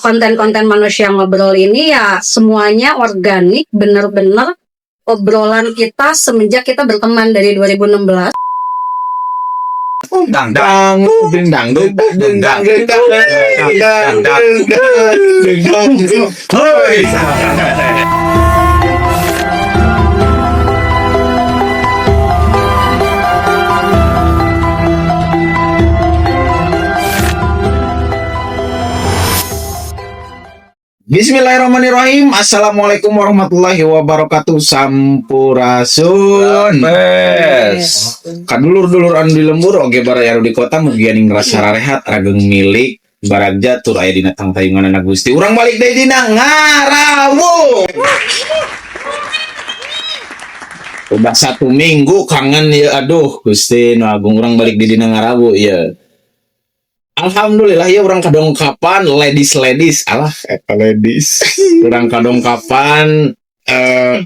konten-konten manusia ngobrol ini ya semuanya organik, bener-bener obrolan kita semenjak kita berteman dari 2016. Dang dang ding dang ding ding dang ding dang dang dang dang. Bismillahirrahmanirrahim. Assalamualaikum warahmatullahi wabarakatuh. Sampurasun. Kadulur-duluran di lembur oge baraya di kota mugia ning rasa rarehat rageng milik baragja tur aya dina tang tayungan Gusti. Urang balik deui dina Ngarawu. Udah 1 minggu kangen ya, aduh Gusti nu agung urang balik di dina Ngarawu ya. Alhamdulillah ya orang kadongkapan ladies alah ladies orang kadongkapan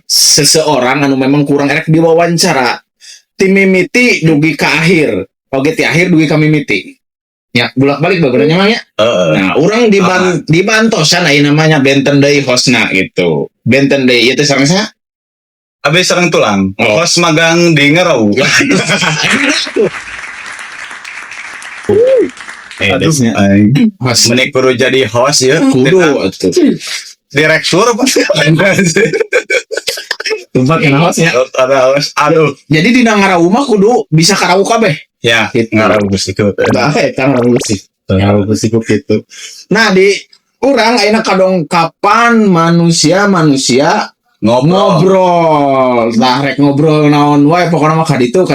seseorang anu memang kurang erek diwawancara tim mimiti dugi ke akhir oke ti akhir dugi ka mimiti ya bolak balik bageuranya mah ya nah orang dibantosan aya namanya benten deui hostna gitu benten deui ieu teh sareng saha abis sareng tulang host magang di Ngarawu. Aduh, host menik kudu jadi host ya. Kudu atuh. Direktur apa? Tempat kena hostnya. Ada host. Aduh. Jadi di Ngarawu mah kudu bisa karawu kabeh. Ya, Ngarawu geus ikut. Nah, Ngarawu sih. Ngarawu geus ikut gitu. Nah, di urang ayeuna kadongkapan manusia ngobrol. Nah, rek ngobrol naon wae pokona mah kaditu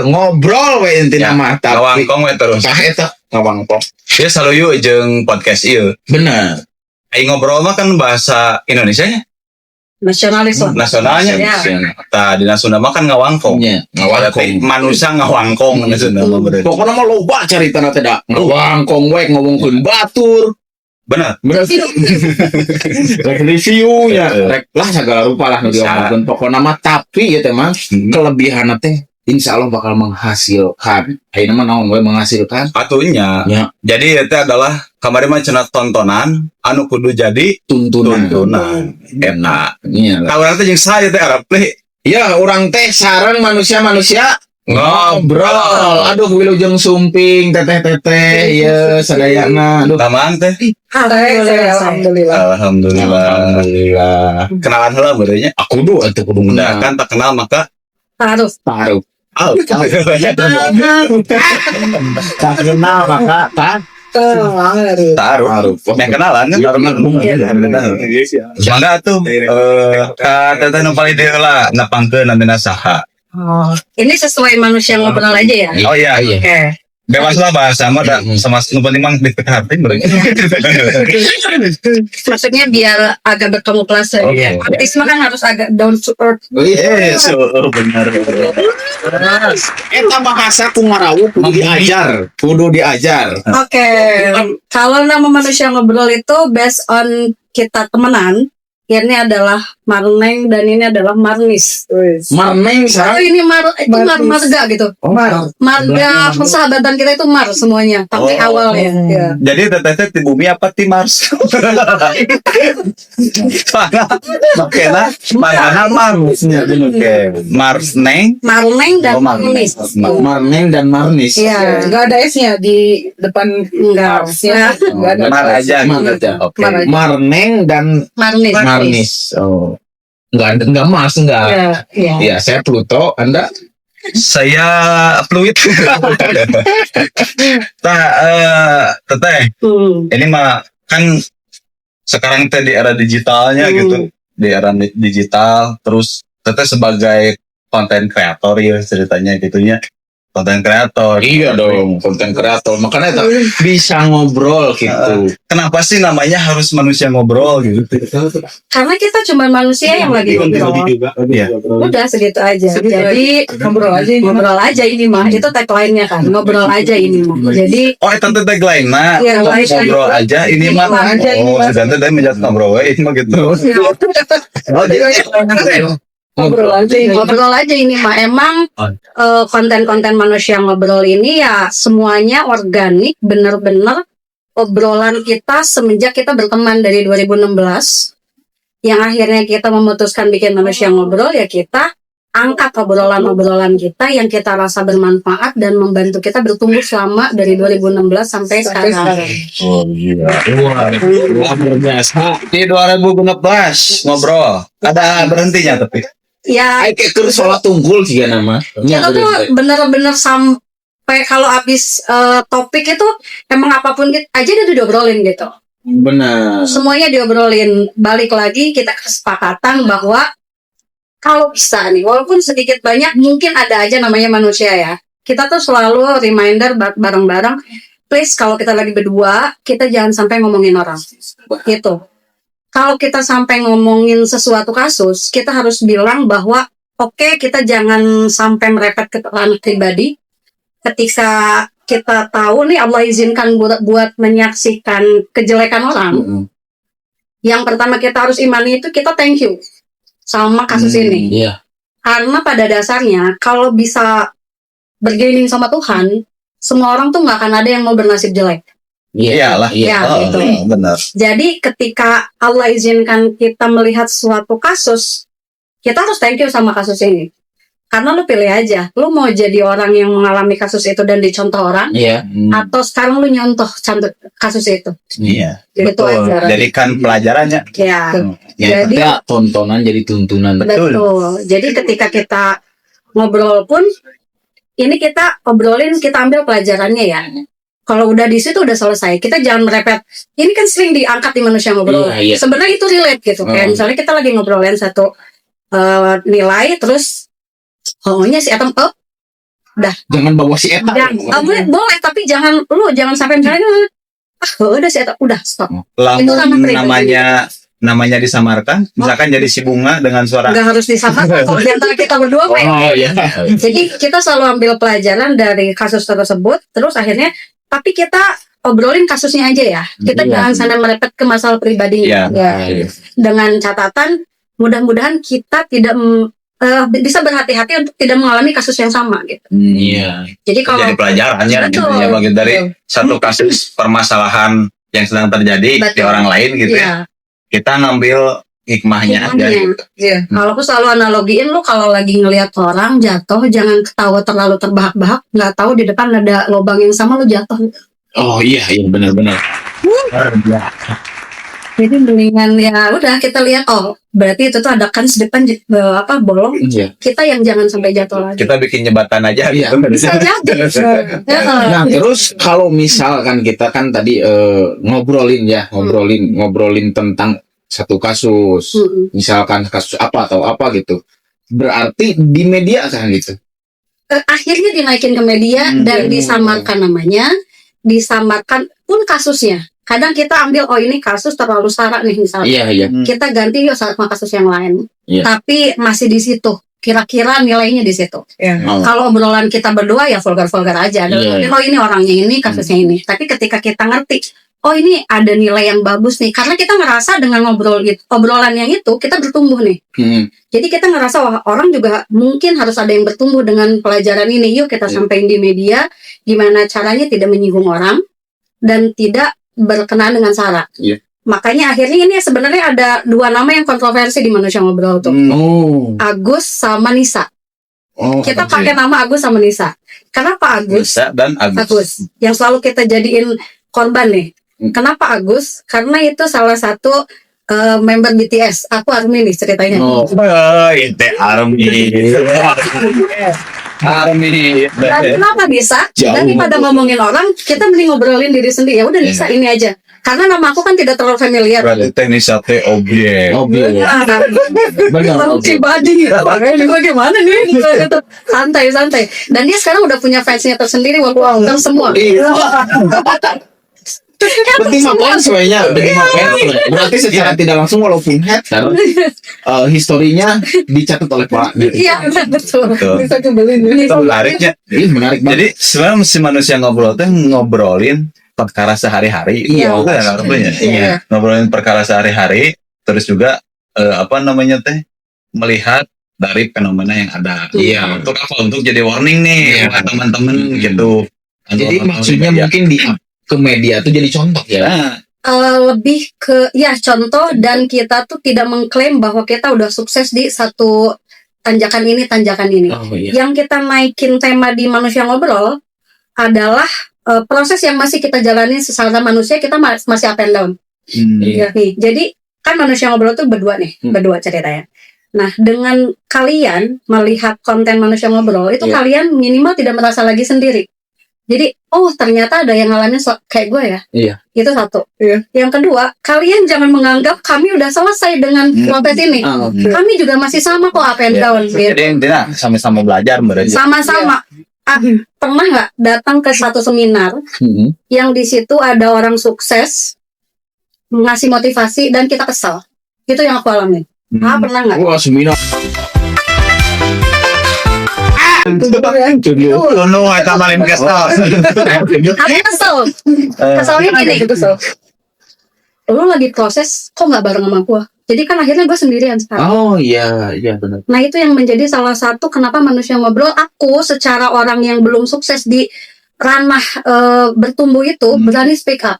ngobrol we intina mah tapi ngawangkong we terus. Tah eta ngawangkong. Ieu saluyu jeung podcast ieu. Bener. Aing ngobrol mah kan bahasa Indonesia nya. Nasionalnya. Tah dina Sunda mah kan ngawangkong. Nya, ngawangkong. Manusia ngawangkong na Sunda mah berarti. Pokona mah loba caritana teh da. Ngawangkong we ngomongkeun batur. Benar. Rek review nya, rek lah segala rupa lah nu diomongkeun pokona mah tapi ieu teh mah kelebihanna teh insyaallah bakal menghasilkan. Ayeuna mah naon we menghasilkan? Atunya. Ya. Jadi itu adalah kamari mah cenah tontonan anu kudu jadi tuntunan. Enak. Iya. Ka urang teh jeung saya teh arep teh. Ya, urang teh sareng manusia ngobrol. Aduh wilujeng sumping teteh ieu sadayana. Aduh. Taman teh. Alhamdulillah. Kenalan heula beureunya. Aku kudu kan tak kenal maka Taruh. Tak kenal maka taruh. Yang kenalan kan? Mangga tuh. Teteh nu paling deui lah napangkeun namina saha. Ini sesuai manusia ngobrol aja ya. Oh iya. Oke. Bebas lah bahasa mah sama nu penting mah deket hati beureunya. Maksudnya biar agak berkamuflase. Artis mah kan harus agak down to earth. Yes, benar. Eta bahasa ku Ngarawu kudu diajar. Oke. Kalau nama manusia ngobrol itu based on kita temenan, ini adalah Marneng dan ini adalah Marnis. Marneng Oh ini marga gitu. Marga persahabatan kita itu Mar semuanya. Tapi awalnya. Ya. Jadi teteh di bumi apa di Mars? Makanya mana Marsnya dulu Marneng dan Marnis. Marneng dan Marnis. Iya. Enggak ada S-nya di depan enggak. Enggak ada. Mar aja. Oke. Marneng dan Marnis. Oh. Enggak Mars enggak. Iya, saya Pluto, Anda saya fluid. Teteh. Ini mah kan sekarang teh di era digitalnya gitu. Di era digital terus teteh sebagai konten kreator ya ceritanya gitunya. Konten kreator. Iya dong, konten kreator. Makanya bisa ngobrol gitu. Kenapa sih namanya harus manusia ngobrol gitu? Karena kita cuma manusia yang lagi ngobrol. Udah segitu aja. Jadi ngobrol aja ini mah. Itu tagline-nya kan. Ngobrol aja ini mah. Jadi itu tagline mah. Ngobrol aja ini mah. Oh, sedangkan tadi menjadi ngobrol ini mah gitu. Ngobrol aja ini mah. Emang konten-konten manusia ngobrol ini ya semuanya organik, bener-bener obrolan kita semenjak kita berteman dari 2016, yang akhirnya kita memutuskan bikin manusia ngobrol, ya kita angkat obrolan-obrolan kita yang kita rasa bermanfaat dan membantu kita bertumbuh selama dari 2016 sampai sekarang. Oh iya. Luar biasa. Di 2016 ngobrol. Ada berhentinya tapi. Ya, Kayak keur sholat tunggul sih nama. kita tuh bener-bener sampai kalau habis topik itu emang apapun aja udah diobrolin gitu. Benar. Semuanya diobrolin. Balik lagi kita kesepakatan bahwa kalau bisa nih, walaupun sedikit banyak, mungkin ada aja namanya manusia ya. Kita tuh selalu reminder bareng-bareng, please kalau kita lagi berdua, kita jangan sampai ngomongin orang. Gitu. Kalau kita sampai ngomongin sesuatu kasus, kita harus bilang bahwa oke, kita jangan sampai merepet ke ranah pribadi. Ketika kita tahu nih Allah izinkan buat menyaksikan kejelekan orang, yang pertama kita harus imani itu kita thank you sama kasus ini. Iya. Karena pada dasarnya kalau bisa bergaining sama Tuhan, semua orang tuh nggak akan ada yang mau bernasib jelek. Iyalah. Ya, gitu. Benar. Jadi ketika Allah izinkan kita melihat suatu kasus, kita harus thank you sama kasus ini. Karena lu pilih aja, lu mau jadi orang yang mengalami kasus itu dan dicontoh orang, Iya. atau sekarang lu nyontoh kasus itu. Iya. Gitu Betul. aja. Jadikan pelajarannya. Ya, Ya, Jadi- tapi tontonan jadi tuntunan. betul. Jadi ketika kita ngobrol pun, ini kita obrolin, kita ambil pelajarannya ya. Kalau udah di situ udah selesai, kita jangan merepet. Ini kan sering diangkat di manusia ngobrol. Iya. Sebenarnya itu relate gitu. Kayak misalnya kita lagi ngobrolin satu nilai, terus maunya si Atom up. Jangan bawa si Eta. Boleh, tapi jangan sampai misalnya udah si Atom, udah stop. Lamun Itu ranah pribadi. namanya disamarkan, misalkan jadi si bunga dengan suara Nggak harus disamakan kalau di antara kita berdua Pak. Oh iya. Jadi kita selalu ambil pelajaran dari kasus tersebut, terus akhirnya tapi kita obrolin kasusnya aja ya. Kita Iya. jangan sampai merepet ke masalah pribadinya. Iya. Ya. Dengan catatan mudah-mudahan kita tidak bisa berhati-hati untuk tidak mengalami kasus yang sama gitu. Iya. Jadi kalau jadi pelajarannya Betul. gitu ya, bagi dari satu kasus permasalahan yang sedang terjadi di Betul. orang lain gitu ya. ya, Kita ngambil hikmahnya aja hikmahnya. gitu. Iya. Kalau aku selalu analogiin, lu kalau lagi ngelihat orang jatuh jangan ketawa terlalu terbahak-bahak, nggak tahu di depan ada lubang yang sama lu jatuh. Oh iya, benar-benar. Jadi mendingan ya udah kita lihat, oh berarti itu tuh ada kans depan bolong, Iya. kita yang jangan sampai jatuh lagi. Kita bikin jembatan aja Iya. gitu. Bisa jadi. Heeh. Nah, terus kalau misalkan kita kan tadi ngobrolin tentang satu kasus, Mm-mm. misalkan kasus apa atau apa gitu, berarti di media kan gitu. Akhirnya dinaikin ke media dan disamarkan namanya, disamarkan pun kasusnya. Kadang kita ambil, oh ini kasus terlalu sara nih misalnya. Iya, iya. Kita ganti yuk sama kasus yang lain. Iya. Tapi masih di situ. Kira-kira nilainya di situ. Iya. Oh. Kalau obrolan kita berdua ya vulgar-vulgar aja. Iya. Oh ini orangnya ini, kasusnya ini. Tapi ketika kita ngerti, oh ini ada nilai yang bagus nih. Karena kita ngerasa dengan obrolan yang itu, kita bertumbuh nih. Jadi kita ngerasa wah, orang juga mungkin harus ada yang bertumbuh dengan pelajaran ini. Yuk kita Iya. sampaikan di media, gimana caranya tidak menyinggung orang dan tidak berkenaan dengan sara. Iya. Makanya akhirnya ini sebenarnya ada dua nama yang kontroversi di manusia ngobrol tuh. Oh. Agus sama Nisa. Oh. Kita oke. pakai nama Agus sama Nisa. Kenapa Agus? Bisa dan Agus. Yang selalu kita jadiin korban nih. Kenapa Agus? Karena itu salah satu member BTS. Aku ARMY nih ceritanya. Oh. Itu Army. Army. Dan kenapa bisa? Jauh. Daripada ngomongin orang, kita mending ngobrolin diri sendiri. Ya udah Nisa ini aja. Karena nama aku kan tidak terlalu familiar. Berarti teknis sate objek. Oh, iya. Benar. Orang Oke. pribadi gitu. Ini bagaimana nih? Gitu. Santai-santai. Dan dia sekarang udah punya fansnya tersendiri walaupun wow. Semua. Penting makan semuanya, penting makan. Berarti secara tidak langsung walaupun hater, historinya dicatat oleh Pak. Iya, betul. Betul. Bisa kebelin ya. Itu menariknya. Ini menarik banget. Jadi sebenarnya si manusia ngobrol tuh ngobrolin perkara sehari-hari. Iya. Itu kan artinya. Iya. Ngobrolin perkara sehari-hari, terus juga melihat dari fenomena yang ada. Iya. Untuk apa? Untuk jadi warning nih Iya. buat teman-teman gitu. Jadi Nonton maksudnya media. mungkin ke media tuh jadi contoh ya. Nah, Lebih ke ya contoh, dan kita tuh tidak mengklaim bahwa kita udah sukses di satu tanjakan ini. Oh iya. Yang kita naikin tema di Manusia Ngobrol adalah proses yang masih kita jalani secara manusia, kita masih up and down. Iya. Nih, jadi kan Manusia Ngobrol tuh berdua nih, berdua ceritanya. Nah, dengan kalian melihat konten Manusia Ngobrol itu, Iya. kalian minimal tidak merasa lagi sendiri. Jadi, oh ternyata ada yang ngalamin kayak gue ya. Iya. Itu satu. Iya. Yang kedua, kalian jangan menganggap kami udah selesai dengan proses ini. Kami juga masih sama kok up and down. Gitu. jadi intinya sama-sama belajar berarti. Sama-sama. Pernah nggak datang ke satu seminar Mm-mm. yang di situ ada orang sukses ngasih motivasi dan kita kesel? Itu yang aku alamin. Pernah nggak? Wah, seminar. Lu nu eta malin kesel. Aku kesel. Keselnya gini. Kesel. Lu lagi proses, kok nggak bareng sama gua? Jadi kan akhirnya gue sendirian sekarang. Oh iya benar. Nah itu yang menjadi salah satu kenapa Manusia Ngobrol, aku secara orang yang belum sukses di ranah bertumbuh itu berani speak up.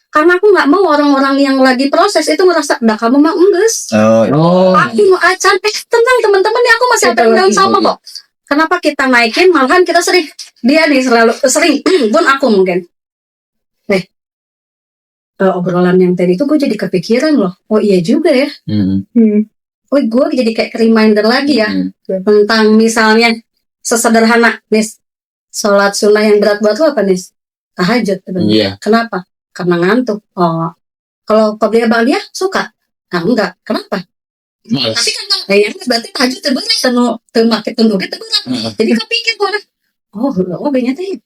Karena aku nggak mau orang-orang yang lagi proses itu ngerasa, dah kamu mah enggeus. Oh. Aku mau acan, tenang teman-teman nih, aku masih up and down sama kok. Kenapa kita naikin, malahan kita sering, dia nih sering, pun aku mungkin. Obrolan yang tadi itu gue jadi kepikiran loh, oh iya juga ya. Oh gue jadi kayak reminder lagi ya, tentang misalnya sesederhana, Nis, sholat sunnah yang berat buat lo apa, Nis? Tahajud. Iya. Kenapa? Karena ngantuk. Oh, kalau Qobliyah Ba'diyah suka? Nah enggak, kenapa? Males. Tapi kan ya berarti tahajud terberat, termakai tunduk itu berat. Jadi kepikir gue, oh kayaknya teh.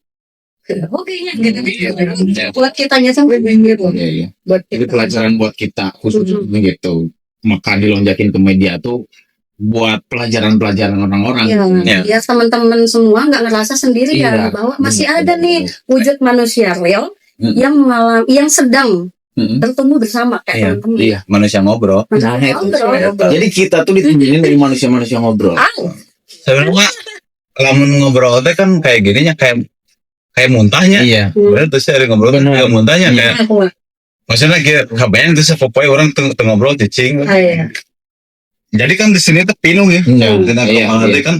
Kayaknya gitu. Buat kitanya sampai gitu. Iya. Buat Itu kita. pelajaran buat kita khususnya gitu. Maka dilonjakin ke media tuh buat pelajaran-pelajaran orang-orang. Iya, ya teman-teman semua nggak ngerasa sendirian Iya. bahwa masih Benar, ada nih wujud manusia real yang mengalami, yang sedang bertumbuh bersama kayak teman-teman. Iya. Manusia ngobrol. Manusia Nah, itu. ngobrol. Jadi kita tuh ditemenin dari manusia-manusia ngobrol. Sebenarnya lamun ngobrol teh kan kayak gininya kayak muntahnya. Iya. Bener tuh sih ada ngobrol kan kayak muntahnya kayak Aku maksudnya kayak kebayang tuh sepopoy orang tengah ngobrol cicing. iya. Jadi kan di sini tuh pinung ya. Iya. Kita Iya, kepala iya. kan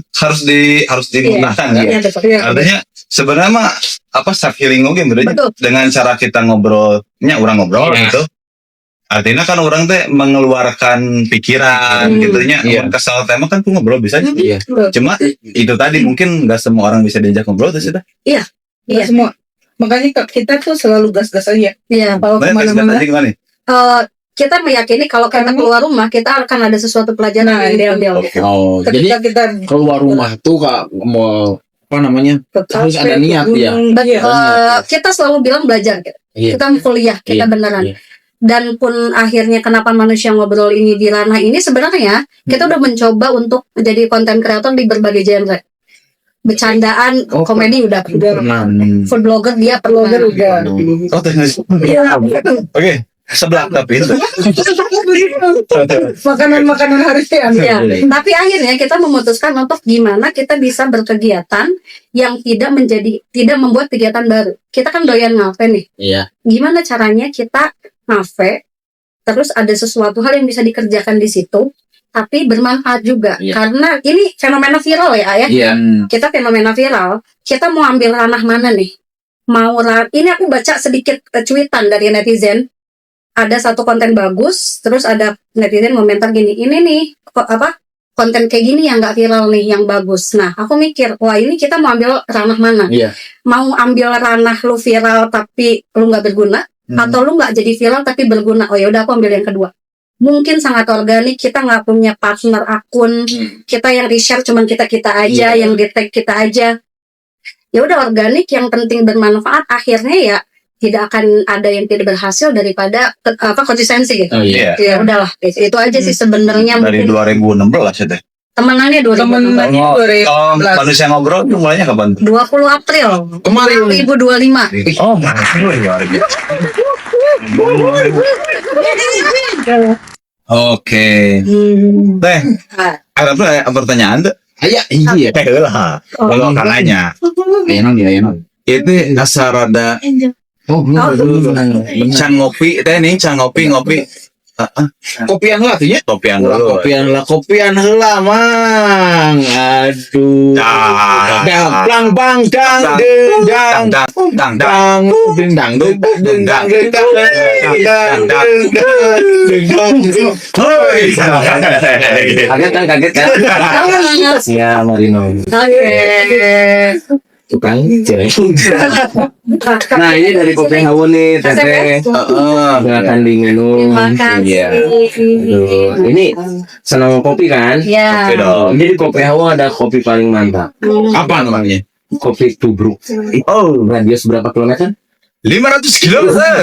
harus dimuntahkan kan. Iya, betul. Artinya sebenarnya mah apa self healing oke berarti Betul. dengan cara kita ngobrolnya orang ngobrol Iya. gitu. Artinya kan orang teh mengeluarkan pikiran gitunya. Iya. Kesal tema kan tuh ngobrol bisa aja. Iya. Cuma itu tadi mungkin nggak semua orang bisa diajak ngobrol tuh sudah. Iya. Nggak semua. Makanya kita tuh selalu gas-gas aja. Iya. Kalau Nah, kemana-mana. tadi gimana nih? Kita meyakini kalau kita keluar rumah kita akan ada sesuatu pelajaran Nah, yang itu. diambil. Oh, jadi Ketika kita keluar rumah tuh Kak, mau apa namanya? ke Harus kafe, ada ke niat, ya. gunung, iya. Kita selalu bilang belajar, gitu. Iya. Kita kuliah, kita Iya, beneran. iya. Dan pun akhirnya kenapa Manusia Ngobrol ini di ranah ini sebenarnya kita udah mencoba untuk menjadi konten kreator di berbagai genre. Bercandaan, Oh, komedi udah Pernah. food blogger dia Blogger pernah. udah. Oh, teknis. Iya. Oke, sebelah tapi itu. Makanan-makanan harian. Iya. Tapi akhirnya kita memutuskan untuk gimana kita bisa berkegiatan yang tidak membuat kegiatan baru. Kita kan doyan ngafe nih. Iya. Gimana caranya kita ngafe, terus ada sesuatu hal yang bisa dikerjakan di situ, tapi bermanfaat juga. Iya. Karena ini fenomena viral ya. Iya. Kita fenomena viral. Kita mau ambil ranah mana nih? Ini aku baca sedikit cuitan dari netizen. Ada satu konten bagus, terus ada netizen komentar gini, ini nih konten kayak gini yang nggak viral nih, yang bagus. Nah, aku mikir, wah ini kita mau ambil ranah mana? Iya. Mau ambil ranah lu viral tapi lu nggak berguna, atau lu nggak jadi viral tapi berguna? Oh ya udah, aku ambil yang kedua. Mungkin sangat organik, kita nggak punya partner akun, kita yang di-share cuman kita aja, yang di-tag kita aja. Ya udah organik, yang penting bermanfaat. Akhirnya ya tidak akan ada yang tidak berhasil daripada konsistensi gitu. Oh iya. Ya udahlah, itu aja sih sebenarnya. Dari Mungkin 2016 ya teh. temenannya 2016. Temenannya Kalau 2016. manusia ngobrol tuh mulainya kapan? 20 April Kemarin. 2025. Oh, luar biasa. Oke. Teh, ada pertanyaan tuh? Iya. Teh lah. Kalau kalanya Enak dia, enak. itu asa rada Oh, bener. Can ngopi teh nih, can ngopi. Kopian lah tuh ya. Kopian dulu. Kopian heula mang. Aduh. Dang bang dang dang dang dang kaget kan? Ya Marino. Tukang cewek. Nah ini dari kopi hawa nih Teteh. Silakan diminum. Terima kasih. Aduh, ini senang kopi kan? Ya. Oke dong. Jadi kopi hawa ada kopi paling mantap. Apa namanya? Kopi tubruk. Oh, radius berapa kilometer? 500 kilometer.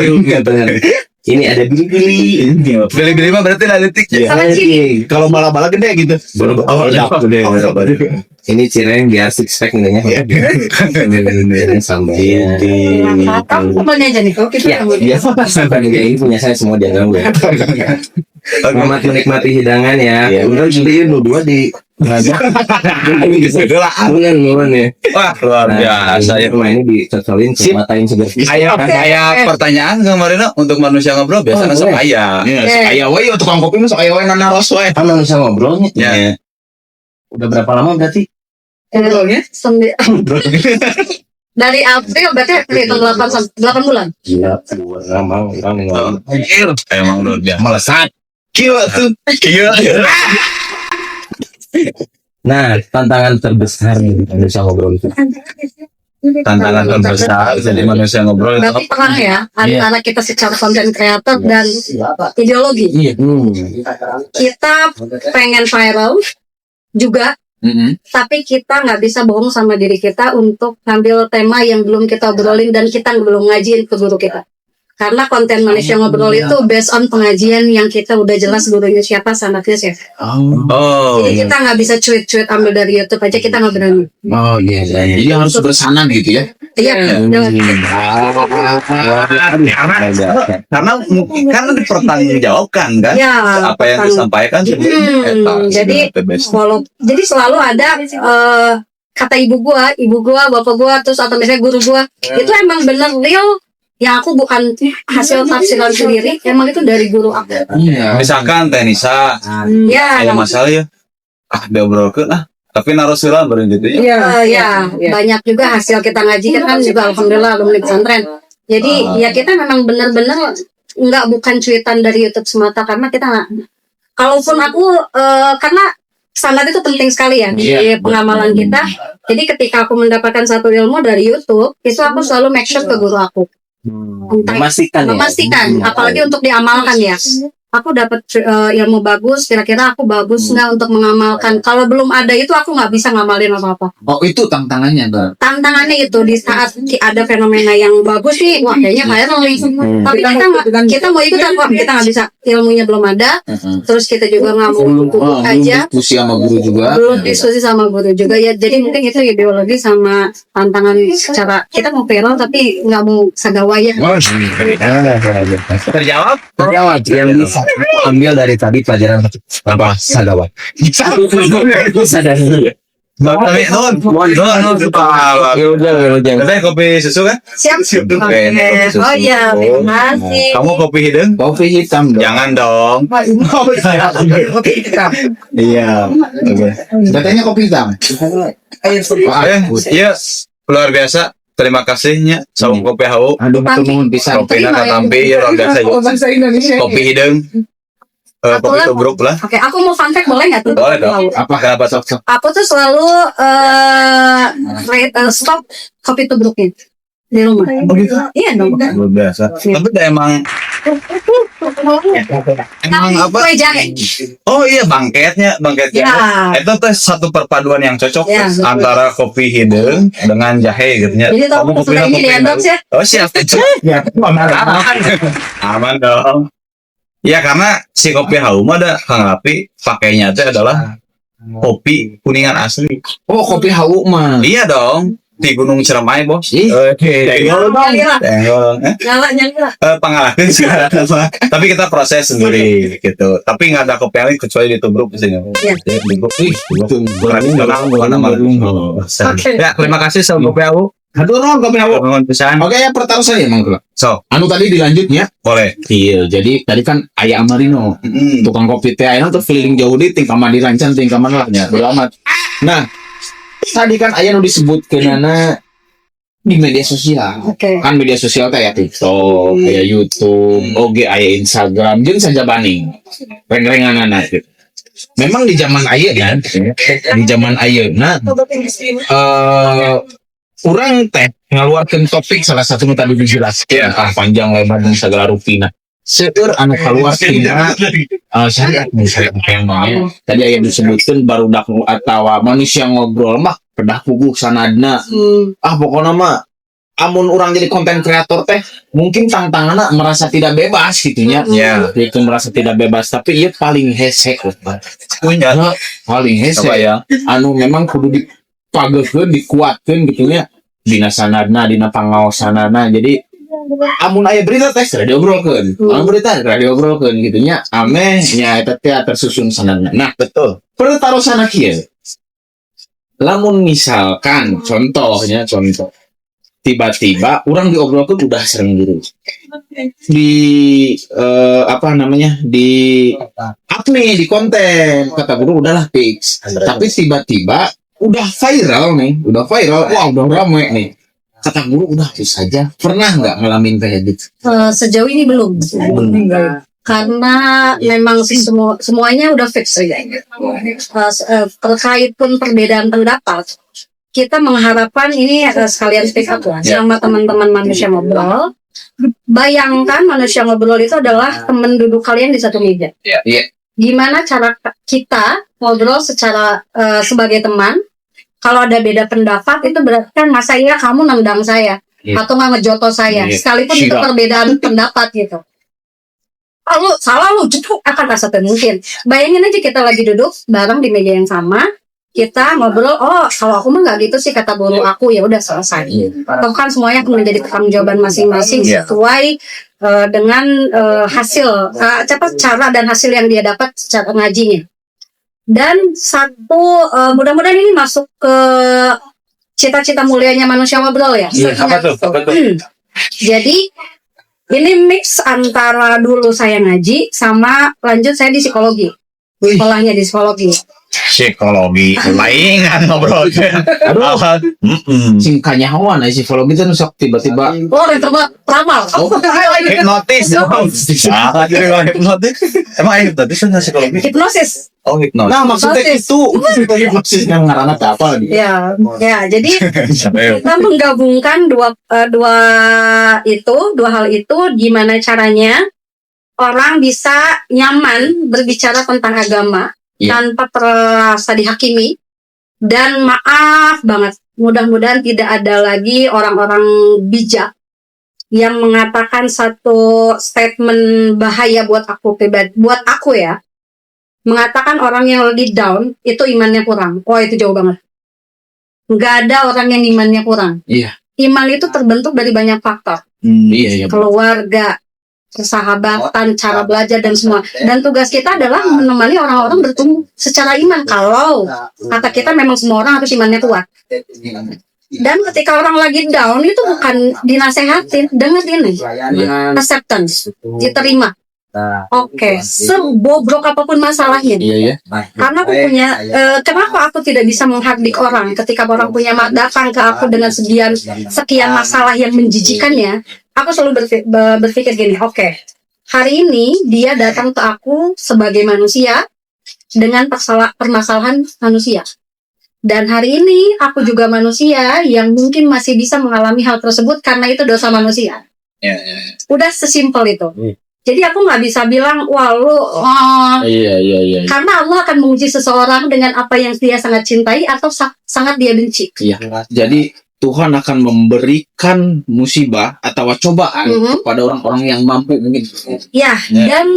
Ini ada bili-bili. Beli-beli mah berarti laletik ya. Sama cili. Kalau bala-bala gede gitu. Ini cireng biar six pack nih ya. Sampai Temennya aja nih. Oke. ya, biasa sampai ini punya saya semua dia nggak ya. Selamat menikmati hidangan ya. Udah beliin dua di Bulan ya. Wah, luar biasa ya. Rumah ini dicocolin matain segar. Kayak pertanyaan kemarin untuk manusia ngobrol biasanya sok aya. Aya we tukang kopi mah sok aya we nanaros we. Kan manusia ngobrolnya. Ya. Udah berapa lama berarti? Ngobrolnya dari April berarti hitung 8 bulan. Gila, emang Emang luar biasa. melesat. Gila tuh. Gila. Nah, tantangan terbesar nih manusia ngobrol itu. Tantangan terbesar jadi manusia ngobrol itu Berarti perang ya antara kita secara konten kreator dan ideologi. Iya. Kita pengen viral juga, tapi kita nggak bisa bohong sama diri kita untuk ngambil tema yang belum kita obrolin dan kita belum ngajiin ke guru kita. Karena konten manusia ngobrol itu based on pengajian yang kita udah jelas gurunya siapa, sanatnya siapa. Oh. Jadi kita nggak bisa cuit-cuit ambil dari YouTube aja, kita nggak berani. Oh iya. Jadi harus bersanad gitu ya. Iya, jangan. Karena kan dipertanggungjawabkan kan Ya, apa yang disampaikan jadi jadi selalu ada kata ibu gua, bapak gua, terus atau misalnya guru gua, itu emang bener real. Ya aku bukan hasil tafsiran sendiri, emang itu dari guru aku. misalkan Teh Nisa Ya, ada masalah ya diobrolkeun tapi narusilan bareng gitu ya. ya, banyak juga hasil kita ngaji kan juga alhamdulillah alumni pesantren. Jadi ya kita memang benar-benar nggak bukan cuitan dari YouTube semata, karena kita nggak. Kalaupun aku karena sanad itu penting sekali ya di pengamalan kita. Jadi ketika aku mendapatkan satu ilmu dari YouTube, itu aku selalu make sure ke guru aku. Memastikan Apalagi untuk diamalkan ya. Aku dapat ilmu bagus, kira-kira aku bagus nggak untuk mengamalkan. Kalau belum ada itu aku nggak bisa ngamalin apa-apa. Oh itu tantangannya tuh. Tantangannya itu di saat ada fenomena yang bagus nih, wah kayaknya viral nih. Tapi kita mau ikutan, wah kita nggak bisa, ilmunya belum ada. Terus kita juga nggak mau duduk aja. Diskusi sama guru juga. Belum diskusi sama guru juga ya. Jadi mungkin itu ideologi sama tantangan secara kita mau viral tapi nggak mau sagawaya. Terjawab Yang bisa ambil dari tadi pelajaran apa? Sagawat. Sadar. tapi Teteh kopi susu kan? Siap. Oke. Oh iya, terima kasih. Kamu kopi hidung? Kopi hitam dong. Jangan dong. Iya. Oke. Katanya kopi hitam. Iya, luar biasa. Terima kasihnya sama kopi hau. Aduh, betul nuhun pisan. Kopinya katampi ya luar biasa ya. Bahasa Indonesia. Kopi hidung. Kopi tubruk lah. Oke, aku mau fun fact boleh nggak tuh? Boleh dong. Apa kenapa sok? Aku tuh selalu stop kopi tubruknya di rumah. Iya dong. Luar biasa. Tapi emang apa? Kue jahe. Oh iya bangketnya. Ya. Itu tuh satu perpaduan yang cocok Ya, antara kopi hidung dengan jahe gitu ya. Jadi tahu sudah ini di endorse ya? Oh siap. Aman dong. Ya karena si kopi haum ada Kang Rapi pakainya itu adalah kopi kuningan asli. Oh, kopi hawu mah. Iya dong. Di Gunung Ciremai bos. Tenggol dong. Nyala. Pengalaman segala apa. Tapi kita proses sendiri gitu. Tapi nggak ada kopi lain kecuali ditubruk di sini. Tubruk. Keren banget nama. Ya terima kasih sama kopi haum. Aduh, no, gak benar. Nuhun pisan. Oke, ya pertarusan ya, Mang. So, Anu tadi dilanjutnya. boleh. Iya, jadi tadi kan Ayah Amarino, tukang kopi teh Ayah tuh feeling jauh di tingkah mandi rancan tingkah mana lah nya amat. Nah, tadi kan Ayah nu disebut kenana di media sosial. Oke. Kan media sosial teh ya TikTok, kayak YouTube, oge aya Instagram, jeung saja baning. Reng-renganana gitu. Memang di zaman Ayah kan, di zaman ayeuna urang teh ngaluarkeun topik salah satu tadi dijelaskeun panjang lebar dan segala rupina. Seueur anu kaluar tina syariat yang mana tadi aya disebutkeun barudak atawa manusia ngobrol mah pedah puguh sanadna. Pokokna mah amun orang jadi konten kreator teh mungkin tantanganna merasa tidak bebas gitunya. Itu merasa tidak bebas tapi ieu paling hese Punya. paling hese ya. anu memang kudu dipagekeun dikuatkeun gitunya dina sanadna dina pangaosanana. Jadi amun aya berita teh keur diobrolkeun, amun berita keur diobrolkeun gitunya ame nya eta teh tersusun sanadna. Nah, Betul. pertarosana kieu. Lamun misalkan contohnya tiba-tiba orang diobrolkeun udah sering gitu. Di di up nih di konten kata guru udahlah fix. Tapi tiba-tiba udah viral, wah udah rame nih. Kata guru udah itu saja. Pernah nggak ngalamin kayak gitu? Sejauh ini belum. Karena memang semuanya udah fix ya. Terkait pun perbedaan pendapat, kita mengharapkan ini sekalian speak up lah sama teman-teman manusia ngobrol. Bayangkan manusia ngobrol itu adalah teman duduk kalian di satu meja. Gimana cara kita ngobrol secara sebagai teman? Kalau ada beda pendapat itu berarti kan masa iya kamu nendang saya atau nggak ngejoto saya, sekalipun itu perbedaan pendapat gitu. Lu salah lu jeduk akan rasa mungkin. Bayangin aja kita lagi duduk bareng di meja yang sama, kita ngobrol, kalau aku mah nggak gitu sih kata guru aku, ya udah selesai. Atau kan semuanya akan menjadi pertanggungjawaban masing-masing sesuai dengan hasil cara dan hasil yang dia dapat secara ngajinya. Dan satu mudah-mudahan ini masuk ke cita-cita mulianya manusia ngobrol ya. Apa tuh? Jadi ini mix antara dulu saya ngaji sama lanjut saya di psikologi. Sekolahnya di psikologi. Psikologi laingan ngobrol. Aduh, singkanya hawan psikologi itu sok tiba-tiba. Ramal. Hipnotis. Hipnotis. Emang hipnotis kan psikologi? Hipnosis. Hipnotis. Nah, maksudnya itu hipnosis yang ngaranna apa gitu. Ya, jadi kita menggabungkan dua hal itu gimana caranya orang bisa nyaman berbicara tentang agama tanpa terasa dihakimi. Dan maaf banget, mudah-mudahan tidak ada lagi orang-orang bijak yang mengatakan satu statement bahaya buat aku pribadi, buat aku ya, mengatakan orang yang lagi down itu imannya kurang. Itu jauh banget. Nggak ada orang yang imannya kurang. Iman itu terbentuk dari banyak faktor. Keluarga, persahabatan, cara belajar dan semua. Dan tugas kita adalah menemani orang-orang bertumbuh secara iman. Kalau kata kita memang semua orang harus imannya kuat. Dan ketika orang lagi down itu bukan dinasehatin, dengerin nih. Acceptance, diterima. Oke, sebobrok apapun masalahnya. Karena aku punya, kenapa aku tidak bisa menghardik orang ketika orang punya datang ke aku dengan sekian masalah yang menjijikannya. Aku selalu berpikir gini, hari ini dia datang ke aku sebagai manusia dengan permasalahan manusia. Dan hari ini aku juga manusia yang mungkin masih bisa mengalami hal tersebut karena itu dosa manusia. Udah sesimpel itu. Jadi aku nggak bisa bilang, wah lu, karena Allah akan menguji seseorang dengan apa yang dia sangat cintai atau sangat dia benci. Jadi Tuhan akan memberikan musibah atau cobaan kepada orang-orang yang mampu mungkin. Dan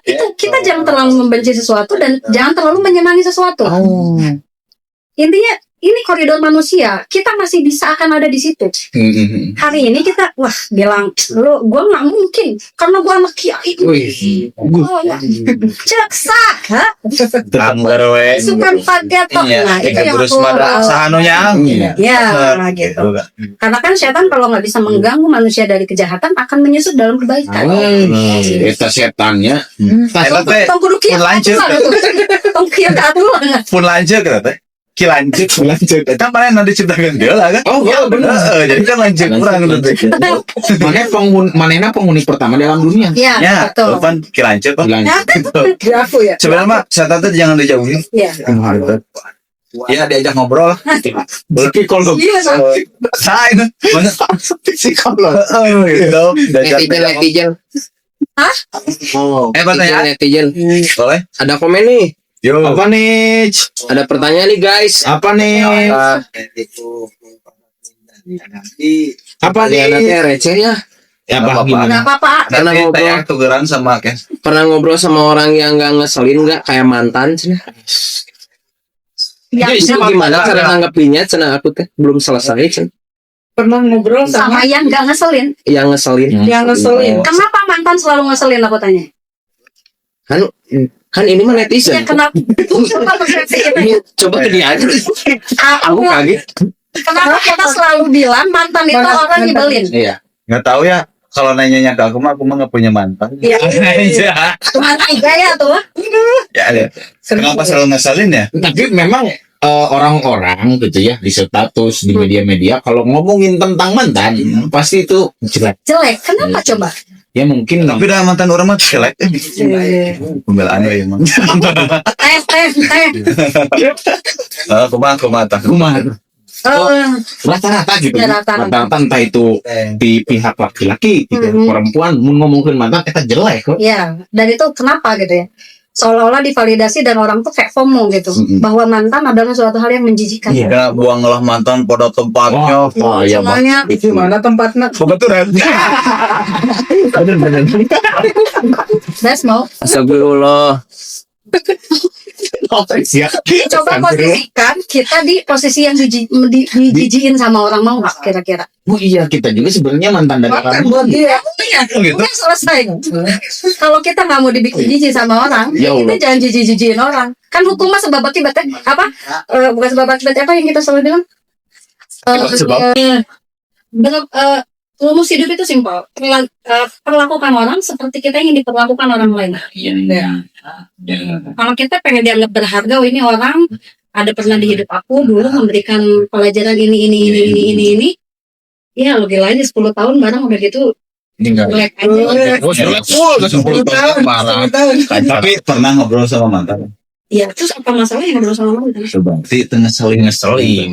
itu kita jangan terlalu membenci sesuatu dan jangan terlalu menyenangi sesuatu. Intinya ini koridor manusia, kita masih bisa akan ada di situ. Hari ini kita bilang gue nggak mungkin karena gue anak kiai. Jaksa, Anggar we. sukan pakai toh. Nah itu yang Terus aku sahanunya. ya gitu. Karena kan setan kalau nggak bisa mengganggu manusia dari kejahatan akan menyusup dalam kebaikan. Eta setannya. Eta teh Tong kudu kieu pun lanjut. Tong kieu ka atuh. pun lanjut kata teh. Ki lanjut. Kan mana yang diciptakan dia lah kan? Oh, benar. Jadi kan lanjut kurang gitu. Makanya manehna penghuni pertama dalam dunia. Ya, Ya, betul. kan ki lanjut kok. Di aku ya. Sebenarnya mah setan teh jangan dijauhin. Ya. Ya diajak ngobrol. Psikolog. Iya, Nah itu. Mana Psikolog. gitu. Diajak. Netizen. Pertanyaan. Netizen. Boleh? Ada komen nih. Yo. Apa nih? Ada pertanyaan nih guys. Apa nih? Apa nih? Pertanyaannya receh ya. Ya Nggak apa apa-apa. gimana? nggak apa-apa. Pernah Nanti ngobrol, tanya tukeran sama Kes. pernah ngobrol sama orang yang nggak ngeselin nggak kayak mantan cina. Ya, Itu gimana cara nanggepinnya cina aku teh belum selesai cina. Pernah ngobrol sama sama yang nggak ngeselin. Yang ngeselin. yang ngeselin. Kenapa mantan selalu ngeselin aku tanya? Kan ini mah Ya netizen. kenapa? Coba persepsi kita. Ini coba ke dia aja. Aku kaget. Kenapa kita selalu bilang mantan itu Mantan- orang nyebelin? Iya. Nggak tahu ya. Kalau nanya ke aku mah nggak punya mantan. Iya. Aja. Cuma gaya tuh. Ya ada. Kenapa selalu ngeselin ya? Tapi memang orang-orang gitu ya di status di media-media kalau ngomongin tentang mantan pasti itu jelek. Jelek. Kenapa coba? Ya mungkin Tapi dah mantan orang mah jelek. Pembelaan ya emang. Teh. Kumaha tak. rumah rata-rata gitu. Ya, rata-rata. Rata-rata entah itu di pihak laki-laki gitu, perempuan mau ngomongin mantan kita jelek kok. Ya, dan itu kenapa gitu ya? Seolah-olah divalidasi dan orang tuh kayak FOMO gitu, bahwa mantan adalah suatu hal yang menjijikan. Iya. Ya buanglah mantan pada tempatnya. Wah, ya bang. Semuanya Di mana tempatnya? Kebetulan. Bener-bener. that's mau. Astagfirullah. Siap. Coba posisikan kita di posisi yang dijijiin sama orang, mau nggak kira-kira? Oh iya, kita juga sebenarnya mantan dari orang. Buat dia. Gitu. Udah selesai. Kalau kita nggak mau dibikin jijik sama orang, Ya kita Allah. jangan jijik-jijikin orang. Kan hukum mah sebab akibat apa? Bukan sebab akibat apa yang kita selalu bilang? Sebab. Dengan rumus hidup itu simpel. Perlakukan orang seperti kita ingin diperlakukan orang lain. Iya. Kalau kita pengen dianggap berharga, oh ini orang ada pernah di hidup aku dulu memberikan pelajaran ini. Ya lebih lain di 10 tahun barang udah gitu black aja. Oh, jelek full 10 tahun parah. Tapi pernah ngobrol sama mantan. Ya terus apa masalahnya ngobrol sama mantan? Berarti tengah ngeselin.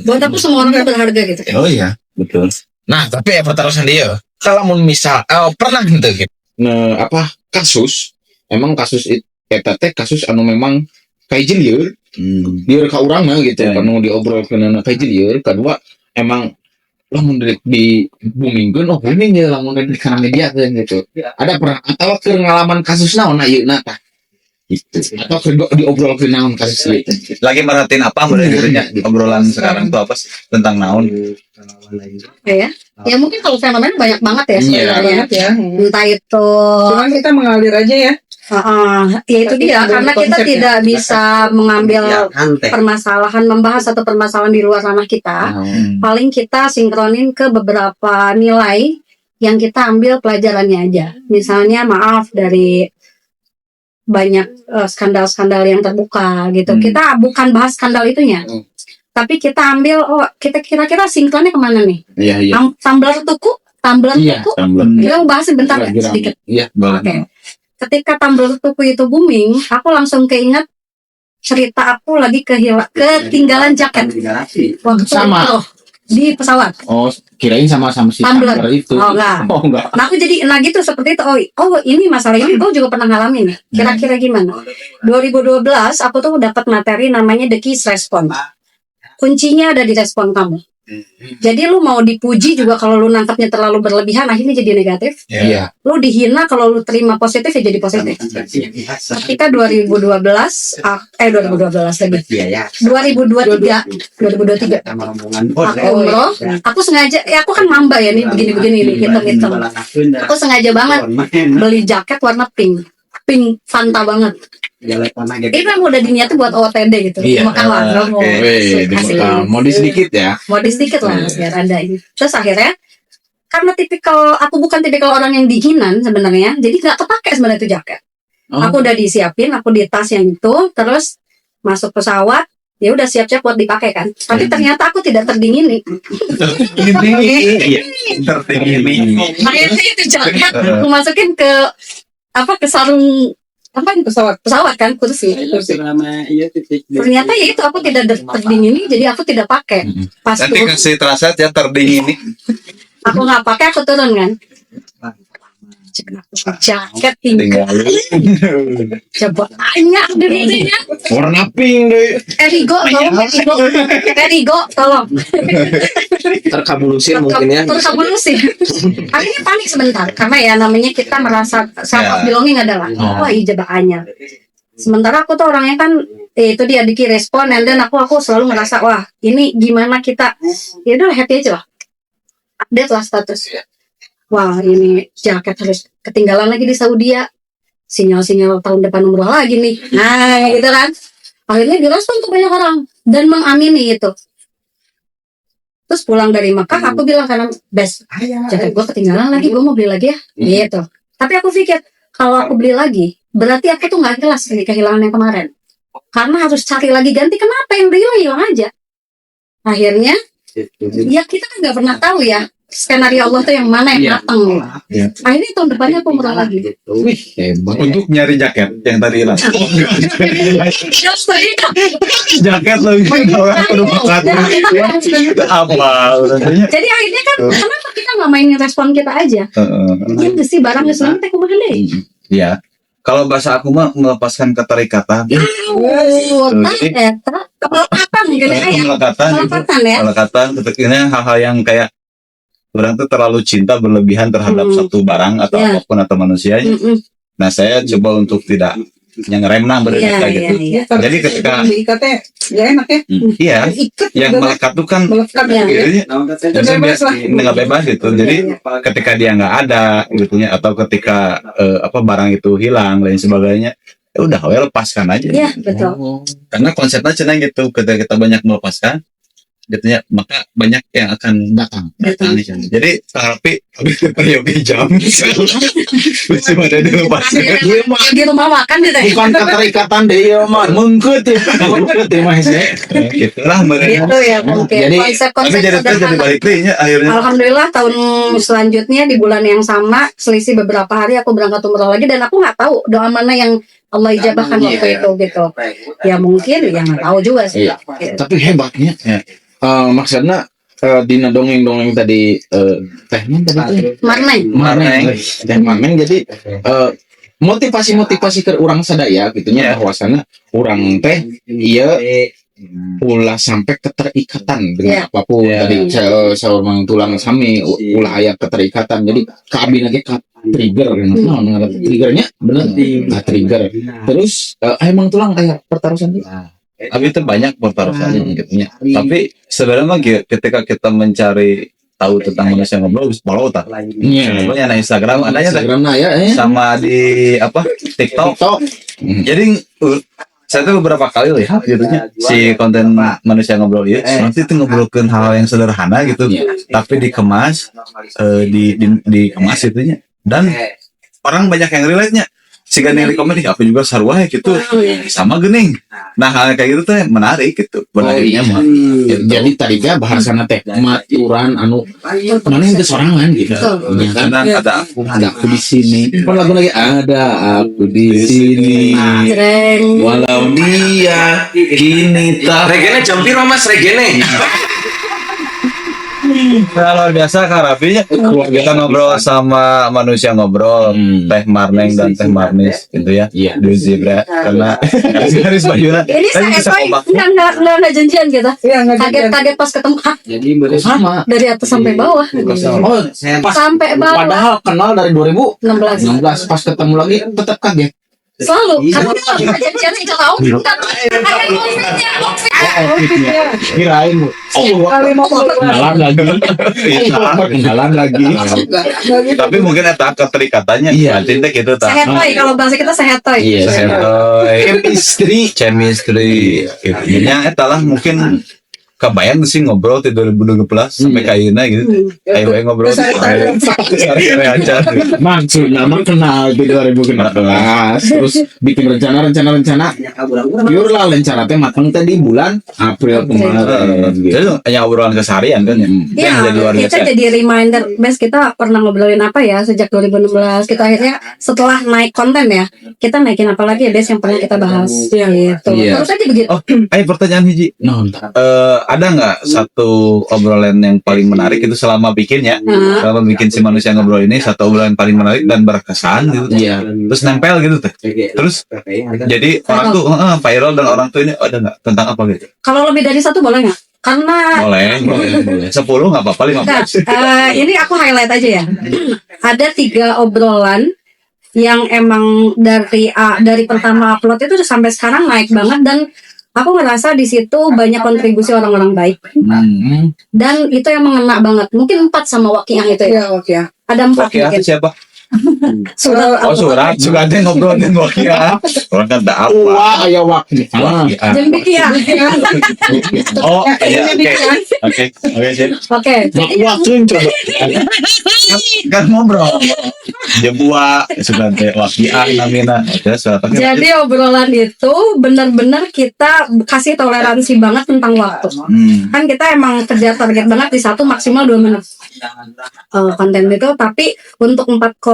Buat aku semua orang itu berharga gitu. Oh iya, betul. Nah, tapi ya pertarusan dia. Kalau mau misal pernah gitu. Nah, apa kasus? Emang kasus eta teh kasus anu memang kayak jelieur, lieur ka urang mah gitu. Ya. Anu diobrolkeun kayak jelieur. Kedua emang lamun di boomingkeun oh ini nya lamun di kana media gitu. Ada pernah atau keur ngalaman kasus naon ayeuna tah? Gitu. Atau keur diobrolkeun naon kasus ieu teh? Lagi merhatiin apa sebenarnya obrolan sekarang tuh apa sih tentang naon? Ya mungkin kalau fenomena banyak banget ya Iya. sebenarnya. Banyak ya. Entah itu Cuman kita mengalir aja ya. ya itu dia Dari karena kita konsep ya. tidak bisa mengambil Antek. permasalahan, membahas satu permasalahan di luar ranah kita. Paling kita sinkronin ke beberapa nilai yang kita ambil pelajarannya aja. Misalnya maaf dari banyak skandal-skandal yang terbuka gitu. Kita bukan bahas skandal itunya. Tapi kita ambil kita kira-kira sinkronnya kemana nih? Iya. Tumbler tuku. Iya, tambah. Kita mau bahas bentar ya, Lagi rame. sedikit. Iya, Oke. Ketika Tumbler tuku itu booming, aku langsung keinget cerita aku lagi ketinggalan jaket waktu Sama. itu di pesawat. Oh, kirain sama si Tumbler. Tumbler itu. Oh, enggak. Oh, enggak. Nah aku jadi gitu seperti itu. Oh ini masalah ini gue juga pernah ngalamin nih. Kira-kira gimana? 2012 aku tuh dapat materi namanya The Keys Response. Kuncinya ada di respon kamu. Jadi lu mau dipuji juga kalau lu nangkapnya terlalu berlebihan akhirnya jadi negatif. Iya. Lu dihina kalau lu terima positif ya jadi positif. Ketika 2012 lagi. 2023 aku umroh, aku sengaja aku kan mamba ya nih begini-begini nih hitam-hitam. Aku sengaja banget beli jaket warna pink Fanta banget. Itu yang udah diniatin buat OOTD gitu. Iya. Makan lah, nggak mau Weh, kasih modis sedikit ya. modis dikit lah biar ada ini. Terus akhirnya karena aku bukan tipikal orang yang dihinan sebenarnya, jadi nggak kepake sebenarnya itu jaket. Aku udah disiapin, aku di tas yang itu, terus masuk pesawat, ya udah siap-siap buat dipakai kan. Tapi ternyata aku tidak terdingini. Iya. Tertinggi. Akhirnya itu jaket aku masukin ke sarung pesawat kan kursi. Ternyata ya itu aku tidak terdingini, jadi aku tidak pakai. Pas Nanti turun, kasih translate ya terdingin ini. aku nggak pakai, aku turun kan. Jaket tinggal coba banyak duitnya. Warna pink deh. Erigo tolong Terkabulusin mungkin ya. terkabulusin. Akhirnya panik sebentar karena ya namanya kita merasa self belonging adalah wah ijabahannya. Sementara aku tuh orangnya kan itu dia Diki respon dan aku selalu ngerasa wah ini gimana kita ya udah happy aja lah, update lah status. Wah ini jaket harus ketinggalan lagi di Saudi ya, sinyal-sinyal tahun depan umroh lagi nih. Nah gitu kan, akhirnya direspon tuh banyak orang dan mengamini itu. Terus pulang dari Makkah aku bilang karena best jaket gue ketinggalan lagi, gue mau beli lagi ya gitu. Tapi aku pikir kalau aku beli lagi berarti aku tuh nggak ikhlas dari kehilangan yang kemarin, karena harus cari lagi ganti. Kenapa yang udah hilang aja. Akhirnya ya kita kan nggak pernah tahu ya skenario Allah tuh yang mana yang matang. Akhirnya tahun depannya aku umroh lagi. Wih, hebat. Untuk nyari jaket yang tadi hilang. Jaket lagi orang udah makan. Apa? Jadi akhirnya kan kenapa kita nggak mainin respon kita aja? Ini sih barangnya selalu teh kumaha deh. Iya. Kalau bahasa aku mah melepaskan keterikatan. Kelekatan gitu ya. Kelekatan ya. Kelekatan, ketiknya hal-hal yang kayak orang tuh terlalu cinta berlebihan terhadap satu barang atau apapun atau manusianya. Nah, saya coba untuk tidak yang remna kayak gitu. Jadi ketika diikatnya ya enak ya. iya, Ikat yang juga, melekat tuh kan melekat ya. biasanya Bebas lah. nggak bebas gitu. Jadi ketika dia nggak ada gitu ya, atau ketika barang itu hilang dan sebagainya, ya udah lepaskan aja. Iya, betul. Karena konsepnya cenah gitu, ketika kita banyak melepaskan gitu ya, maka banyak yang akan datang. Jadi tapi periode jam masih ada dilepaskan. Di rumah makan gitu ya. Bukan keterikatan deh ya mah, mengkut ya mas ya. Gitulah mereka. Itu ya mungkin Jadi, konsep-konsep Tapi jadi sederhana. balik deh akhirnya. Alhamdulillah tahun selanjutnya di bulan yang sama selisih beberapa hari aku berangkat umroh lagi dan aku nggak tahu doa mana yang Allah ijabahkan waktu itu gitu. Ya mungkin ya nggak tahu juga sih. Iya. Tapi hebatnya maksudnya dina dongeng-dongeng tadi tehnya tadi Marneng teh Marneng jadi motivasi ke orang sadaya gitunya bahwasanya orang teh iya ulah sampai keterikatan dengan apapun tadi seorang tulang sami ulah aya keterikatan jadi kabin lagi trigger triggernya bener trigger terus emang tulang kayak pertarusan Tapi itu banyak pertaruhannya gitu ya. Tapi sebenarnya mah ketika kita mencari tahu tentang manusia ngobrol follow tak. Iya. Contohnya nah Instagram adanya Instagram ya sama di TikTok. Jadi saya tuh beberapa kali lihat gitu ya si konten manusia ngobrol ya. Nanti itu ngobrolkan hal yang sederhana gitu, tapi dikemas dikemas itunya. Dan orang banyak yang relate-nya. Si gini rekomend aku juga sarua gitu sama gening. Nah hal kayak gitu tuh menarik gitu. Menariknya mah. Jadi tadinya bahasana teh maturan anu mana yang sorangan gitu. Karena ada aku di sini. Kan lagu lagi ada aku di sini. Walau dia kini tak. Regene jam piro Mas regene? Nah, luar biasa Kak Raffi. Kita ngobrol sama manusia ngobrol, Teh Marneng dan Teh Marnis gitu ya. Iya. Di Zebra karena garis bajunya. Ini Tadi saya bisa Toy kompak. nggak janjian kita. Iya, nggak janjian. Kaget-kaget pas ketemu. Hah, Jadi beres Sama. dari atas sampai bawah. Oh, pas Sampai bawah. padahal kenal dari 16. 2016 pas ketemu lagi tetap kaget. Selalu. Karena kita janjiannya itu tahu. Kirain Bu. Kali mau Kenalan lagi. Kenalan lagi. Tapi mungkin eta keterikatannya Iya. berarti teh gitu tah. Sehat Toy, kalau bahasa kita sehat Toy. Iya. Chemistry jadinya eta lah mungkin kebayang sih ngobrol di 2012 sampai kayeuna gitu. Ayo we ngobrol. Sare aja. Maksudnya mah kenal di 2016 terus bikin rencana pure lah rencana teh matang teh di bulan April kemarin gitu. Jadi hanya obrolan keseharian kan ya. Iya, Yang jadi luar kita biasa. jadi reminder. Bes kita pernah ngobrolin apa ya sejak 2016. Kita akhirnya setelah naik konten ya, kita naikin apa lagi ya Bes yang pernah kita bahas. Iya gitu. Iya. Terus aja begitu. Oh, ayo pertanyaan hiji. Nonton. Ada nggak satu obrolan yang paling menarik itu selama bikinnya, Nah, selama bikin si manusia ngobrol ini satu obrolan yang paling menarik dan berkesan gitu. Iya. Terus nempel gitu tuh. Terus jadi orang tuh viral dan orang tuh ini ada nggak tentang apa gitu? kalau lebih dari satu boleh nggak? Karena Boleh. 10 nggak apa-apa, Nah, 15. ini aku highlight aja ya. Ada 3 obrolan yang emang dari pertama upload itu sampai sekarang naik banget dan aku ngerasa di situ banyak kontribusi orang-orang baik dan itu yang mengena banget. Mungkin 4 sama Wakiah itu ya. Iya, oke. Ada 4 Oke, mungkin. siapa? Surat Oh, surat. Surat yang ngobrol dengan Wakia. Orang kan tak apa. Wah, aya waktu. Jembikia. Oh, iya, oke. Oke, sip. Oke. Jadi Waktu yang coba. Kan ngobrol. Jebua sudah teh Wakia namina. Oke, surat oke. jadi obrolan itu benar-benar kita kasih toleransi banget tentang waktu. Kan kita emang kerja target banget di 1 maksimal 2 menit konten itu, tapi untuk 4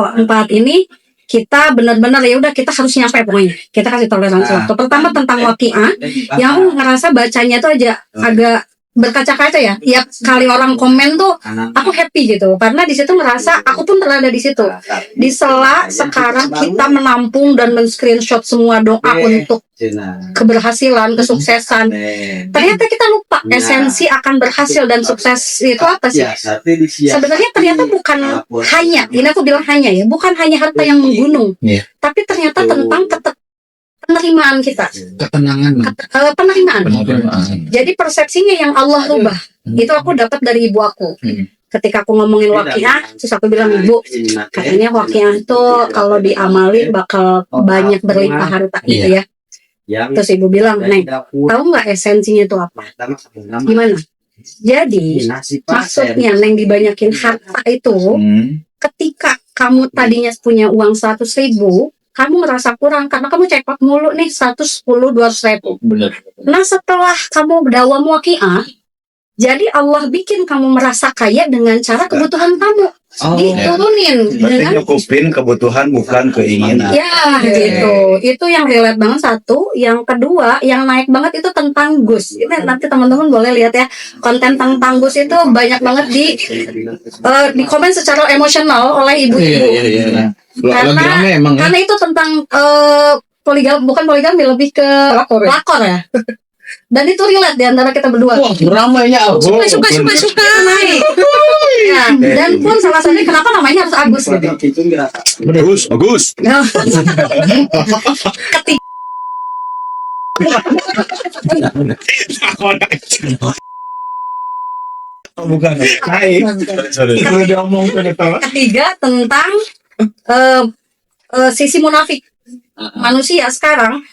ini kita benar-benar ya udah kita harus nyampe pokoknya. Kita kasih toleransi waktu. Pertama tentang Wakiah, yang aku ngerasa bacanya tuh aja agak berkaca-kaca ya. Tiap kali orang komen tuh aku happy gitu karena di situ ngerasa aku pun berada di situ. Di sela sekarang kita menampung dan men-screenshot semua doa untuk keberhasilan, kesuksesan. Ternyata kita lupa esensi akan berhasil dan sukses itu apa sih? Sebenarnya ternyata bukan hanya, ini aku bilang hanya ya, bukan hanya harta yang menggunung, Iya. tapi ternyata tentang penerimaan kita, Ketenangan. penerimaan. Penerimaan. Jadi persepsinya yang Allah rubah, itu aku dapat dari ibu aku. Ketika aku ngomongin Wakiah, terus aku bilang, Ibu, katanya Wakiah itu kalau diamali bakal banyak berlimpah harta gitu ya. Terus ibu bilang, Neng, tahu nggak esensinya itu apa? Gimana? Jadi maksudnya Neng dibanyakin harta itu, ketika kamu tadinya punya uang 100.000, kamu ngerasa kurang karena kamu cekot mulu nih 110-200 ribu. Bener. Nah setelah kamu berdawam Wakiah, jadi Allah bikin kamu merasa kaya dengan cara kebutuhan kamu diturunin Berarti dengan nyukupin kebutuhan bukan keinginan. ya gitu. Itu yang relate banget satu. Yang kedua yang naik banget itu tentang Gus. Ini nanti teman-teman boleh lihat ya, konten tentang Gus itu banyak banget di komen secara emosional oleh ibu-ibu. Iya. Karena- Lagi rame emang ya. Karena itu tentang bukan poligami, lebih ke lakor ya. Dan itu relate di antara kita berdua. Wah, ramainya aku. Suka naik. Ya, dan pun salah satunya kenapa namanya harus Agus gitu. Agus. Nah, Ketika Bukan. Naik. Sorry. ketiga tentang sisi munafik manusia sekarang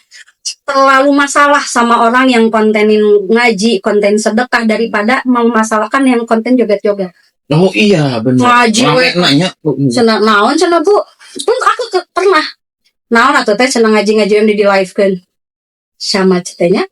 terlalu masalah sama orang yang kontenin ngaji, konten sedekah daripada memasalahkan yang konten joget-joget. Oh iya, benar. Ngaji Rame we. nanya. Cenah naon cenah Bu? Pun aku pernah naon atuh teh cenah ngaji-ngaji yang di live kan. Sama cetanya.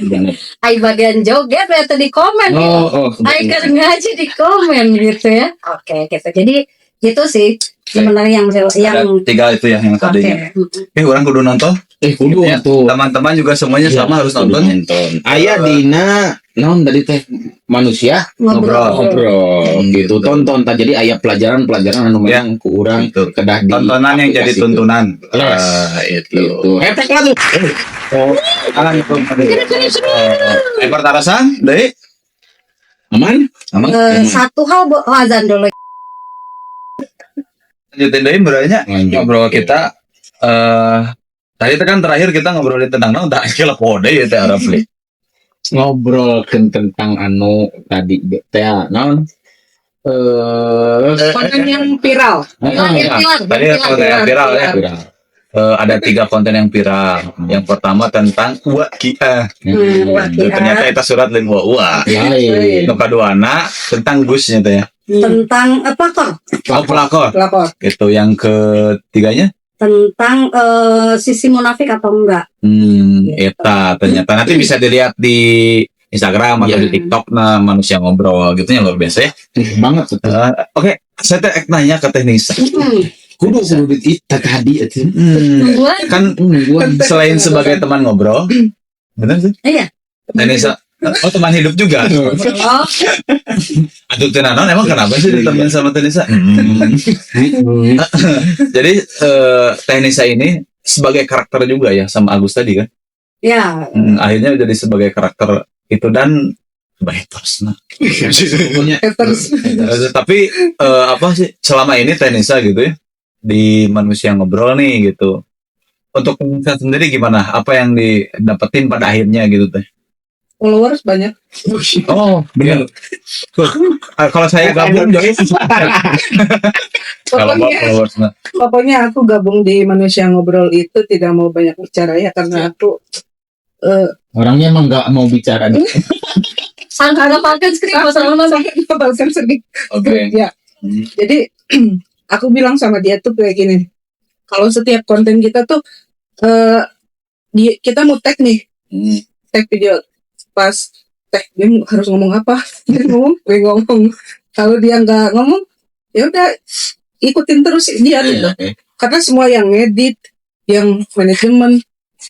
Bener. Ai bagian joget we teh di komen. Oh. Ai keur ngaji di komen gitu ya. Oke, gitu. Jadi itu sih sebenarnya yang Ada 3 itu ya yang tadinya. Oke. Orang kudu nonton. Kudu Ya, tuh. teman-teman juga semuanya sama harus nonton ya. Ayah Dina, naon tadi teh manusia ngobrol gitu tonton tak jadi ayah pelajaran anu Ya. memang ku urang Gitu. kedah di Tontonan yang jadi aplikasi tuntunan. Les. Itu. gitu. Hetek lah tuh. Aman itu. Pertarasan, deh. Aman? Aman. Satu hal azan dulu. Lanjutin deh beranya ngobrol kita. Tadi itu kan terakhir kita ngobrolin tentang naon tak kira kode ya teh Arab li. Ngobrol tentang anu tadi teh naon? Konten yang viral. Tadi konten yang viral ya. Ada 3 konten yang viral. Yang pertama tentang wakia. Ternyata itu surat lain wa. Lain. Nu kaduana tentang Gusnya teh ya. Tentang apa kok? Pelakor. Pelakor. Itu yang ketiganya. Tentang sisi munafik atau enggak? Eta ternyata nanti bisa dilihat di Instagram atau di TikTok nah manusia ngobrol gitu ya luar biasa ya. Banget tuh. Oke, saya teh nanya ke teknis. Kudu itu tadi itu. Kan selain sebagai teman ngobrol, benar sih? Iya. Teknisa, oh teman hidup juga. Oh, Aduh tenanon emang kenapa sih ditemenin sama Tenisa? Jadi Tenisa ini sebagai karakter juga ya sama Agus tadi kan? ya. Akhirnya jadi sebagai karakter itu dan haters nah. Tapi apa sih selama ini Tenisa gitu ya di manusia ngobrol nih gitu. Untuk Tenisa sendiri gimana? Apa yang didapetin pada akhirnya gitu teh? Followers banyak. Oh, benar. Kalau saya gabung jadi kalau Pokoknya, followers nah. pokoknya aku gabung di Manusia Ngobrol itu tidak mau banyak bicara ya karena aku Orangnya emang nggak mau bicara nih. Sangka dapatkan skrip masalah bahkan sedih. Oke. Ya. Jadi aku bilang sama dia tuh kayak gini. Kalau setiap konten kita tuh kita mau tag nih, tag video pas tag dia harus ngomong apa, dia ngomong, gue ngomong. Kalau dia nggak ngomong, ya udah ikutin terus dia gitu. Karena semua yang ngedit, yang manajemen,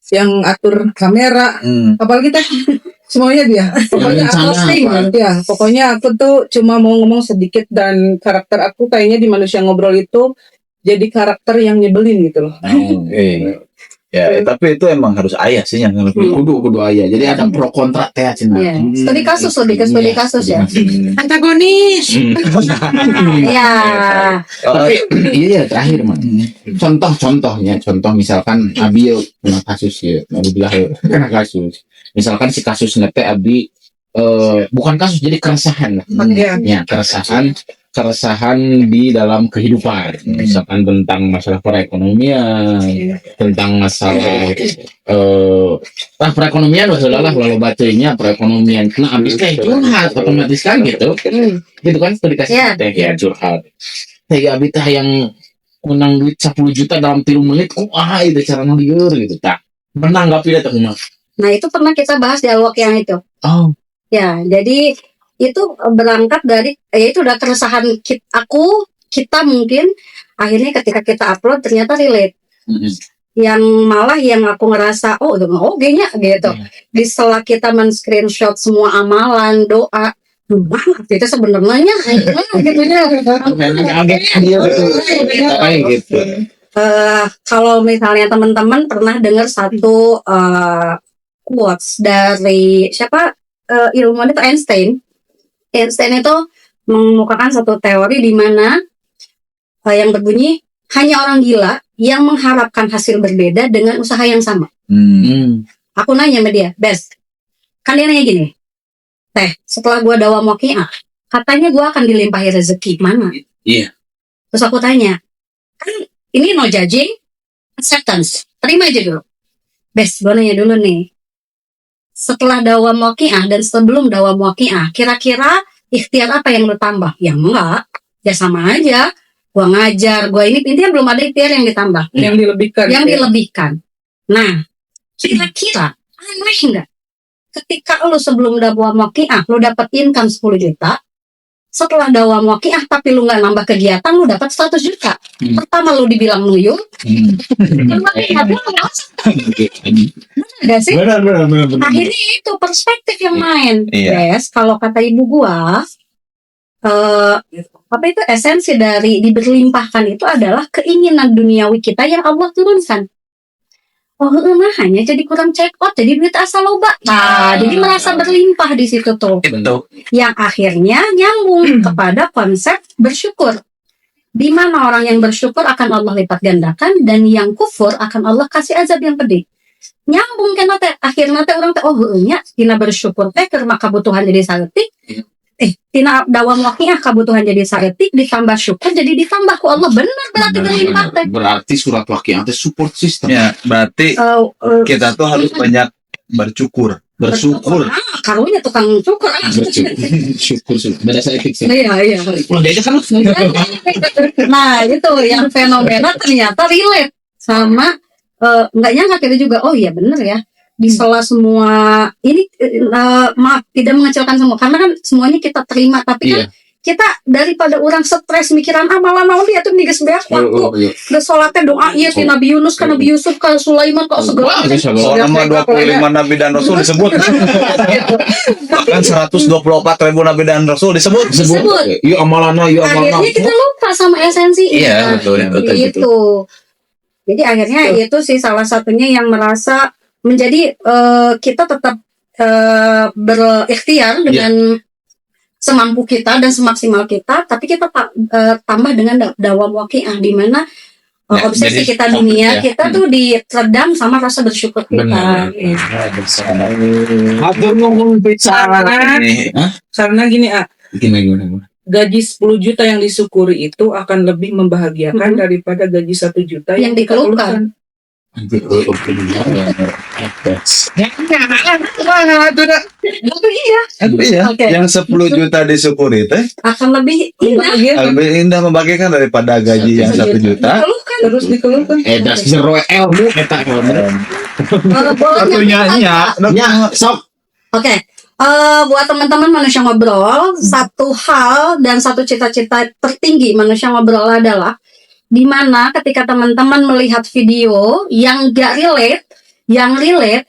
yang atur kamera, apalagi teh semuanya dia. Pokoknya aku ya, pokoknya aku tuh cuma mau ngomong sedikit dan karakter aku kayaknya di Manusia Ngobrol itu jadi karakter yang nyebelin gitu loh. Ya, tapi itu emang harus ayah sih yang Kudu ayah. Jadi ada pro kontra teh cina. Iya. Studi kasus lebih ke studi kasus ya. Antagonis. Iya. Tapi iya terakhir man. Contoh misalkan Abi kena kasus ya, Abi bilang kena kasus. Misalkan si kasus nete Abi bukan kasus jadi keresahan lah. Ya keresahan di dalam kehidupan, misalkan tentang masalah perekonomian, tentang masalah perekonomian lah lalu bacanya perekonomian. Nah abis teh curhat otomatis kan gitu kan dikasih teh ya curhat. Teh abis teh yang menang duit 10 juta dalam 3 menit, itu cara liur gitu tak menanggapi itu mah. Nah itu pernah kita bahas dialog yang itu. Oh. Ya jadi itu berangkat dari itu udah keresahan kita mungkin akhirnya ketika kita upload ternyata relate. Yang malah yang aku ngerasa nya gitu. Di setelah kita men-screenshot semua amalan, doa, itu sebenarnya gitu. Kalau misalnya teman-teman pernah dengar satu quotes dari siapa ilmuwan itu Einstein itu mengemukakan satu teori di mana yang berbunyi hanya orang gila yang mengharapkan hasil berbeda dengan usaha yang sama. Aku nanya sama dia, Bes, kan dia nanya gini, Teh, setelah gue dawam waqiah, katanya gue akan dilimpahi rezeki, mana? Iya. Terus aku tanya, kan ini no judging, acceptance, terima aja dulu. Bes, gue nanya dulu nih, setelah dawam waqiah dan sebelum dawam waqiah, kira-kira ikhtiar apa yang lu tambah? Ya enggak, ya sama aja. Gua ngajar, gua ini intinya belum ada ikhtiar yang ditambah, yang dilebihkan. Nah, kira-kira aneh enggak? Ketika lu sebelum dawam waqiah, lu dapat income 10 juta, Setelah dawam waqiah tapi lu nggak nambah kegiatan, lu dapat 100 juta. Pertama lu dibilang nuyul, kedua nggak Gak sih? Benar. Akhirnya itu perspektif yang main. Iya. Guys, kalau kata ibu gua, apa itu esensi dari diberlimpahkan itu adalah keinginan duniawi kita yang Allah turunkan. Oh, nah hanya jadi kurang check out, jadi duit asal loba. Nah, jadi merasa berlimpah di situ tuh. Itu. Yang akhirnya nyambung kepada konsep bersyukur. Di mana orang yang bersyukur akan Allah lipat gandakan dan yang kufur akan Allah kasih azab yang pedih. Nyambung kan teh akhirnya teh orang teh nya tina bersyukur teh keur maka kebutuhan jadi saeutik. Tina dawam waqiah kebutuhan jadi saeutik ditambah syukur jadi ditambah ku Allah benar berarti berlimpah teh. Berarti surat waqiah itu support system. Ya, berarti kita tuh harus banyak bersyukur. Bersyukur. Karunya tukang syukur. Syukur. Beda saya fix. Iya. Udah diajak kan? Nah, itu yang fenomena ternyata relate sama nggak nyangka kita juga. Oh iya bener ya. Di sela semua ini maaf tidak mengecilkan semua karena kan semuanya kita terima tapi kan kita daripada orang stres mikiran malah naon dia tuh nigeus beak waktu udah sholatnya doa iya ti Nabi Yunus ka Nabi Yusuf ka Sulaiman kok segala Soal nama 25 Nabi dan Rasul disebut. Bahkan 124.000 Nabi dan Rasul disebut. Yuk amalana. akhirnya kita lupa sama esensinya. Iya, betul. Gitu. Jadi akhirnya itu sih salah satunya yang merasa menjadi kita tetap berikhtiar dengan semampu kita dan semaksimal kita, tapi kita tambah dengan dawam waqiah di mana obsesi kita dunia kita tuh diredam sama rasa bersyukur kita. Hatur ngomong bicara. Karena gini Gimana? gaji 10 juta yang disyukuri itu akan lebih membahagiakan daripada gaji 1 juta Yang kita dikeluhkan. Iya. Oke. Yang 10 juta disyukuri teh Akan lebih indah. lebih indah membagikan daripada gaji yang 1 juta. Dikeluhkan. terus dikeluhkan. Das zero ilmu eta ilmu. Satunya Sok. Oke, buat teman-teman manusia ngobrol, satu hal dan satu cita-cita tertinggi manusia ngobrol adalah di mana ketika teman-teman melihat video yang gak relate, yang relate,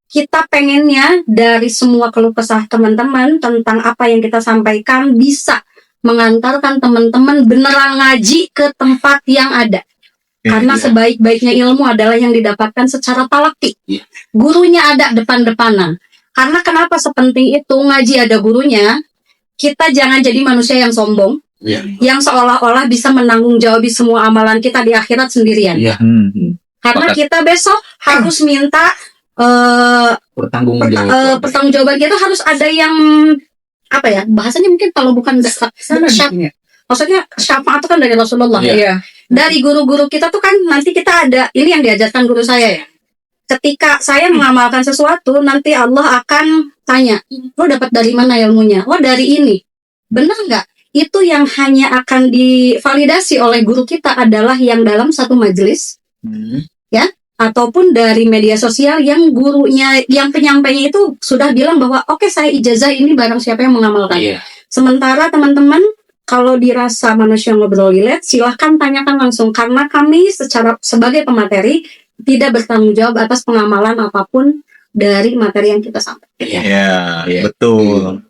kita pengennya dari semua keluh kesah teman-teman tentang apa yang kita sampaikan bisa mengantarkan teman-teman beneran ngaji ke tempat yang ada. Karena sebaik-baiknya ilmu adalah yang didapatkan secara talaki. Gurunya ada depan-depanan. Karena kenapa sepenting itu ngaji ada gurunya, kita jangan jadi manusia yang sombong, yang seolah-olah bisa menanggung jawab semua amalan kita di akhirat sendirian. Karena kita besok harus minta pertanggungjawaban kita harus ada yang apa ya bahasanya mungkin kalau bukan maksudnya syafaat itu kan dari Rasulullah. Iya. Dari guru-guru kita tuh kan nanti kita ada ini yang diajarkan guru saya ya. Ketika saya mengamalkan sesuatu, nanti Allah akan tanya, lo dapat dari mana ilmunya? Oh dari ini. Benar nggak? Itu yang hanya akan divalidasi oleh guru kita adalah yang dalam satu majelis, ya, ataupun dari media sosial yang gurunya, yang penyampainya itu sudah bilang bahwa oke, saya ijazah ini barang siapa yang mengamalkan. Sementara teman-teman kalau dirasa manusia ngobrol relate, silahkan tanyakan langsung karena kami sebagai pemateri tidak bertanggung jawab atas pengamalan apapun dari materi yang kita sampaikan. Iya, betul.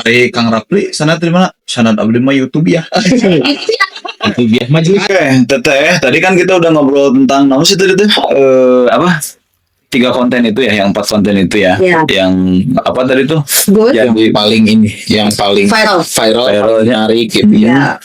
Ari Kang Rapli, sana terima sanad abdi mah YouTube ya. Itu biar majelis. Oke, teteh. Tadi kan kita udah ngobrol tentang naon sih tadi tuh? Apa? 3 konten itu ya, yang 4 konten itu ya. Yang apa tadi tuh? Good. Yang paling ini, yang paling viral nyari gitu ya.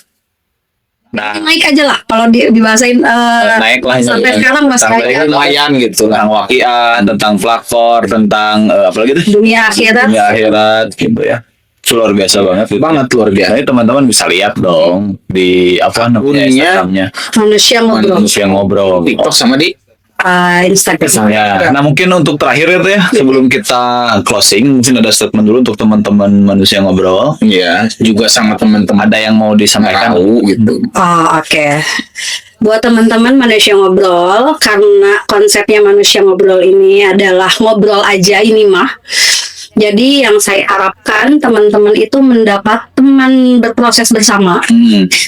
Nah, Naik aja lah kalau dibahasain naik lah sampai sekarang masih sampai naik. lumayan gitu tentang waqiah, tentang platform, tentang apa lagi tuh? Dunia akhirat. Dunia akhirat gitu ya. Luar biasa banget gitu. Luar biasa. Jadi teman-teman bisa lihat dong di apa namanya Instagramnya Manusia ngobrol. TikTok sama di Instagram. Ya. Nah mungkin untuk terakhir itu ya sebelum kita closing mungkin ada statement dulu untuk teman-teman manusia ngobrol. ya juga sama teman-teman Ada yang mau disampaikan gitu. Oke. Buat teman-teman manusia ngobrol, karena konsepnya manusia ngobrol ini adalah ngobrol aja ini mah. Jadi yang saya harapkan teman-teman itu mendapat teman berproses bersama,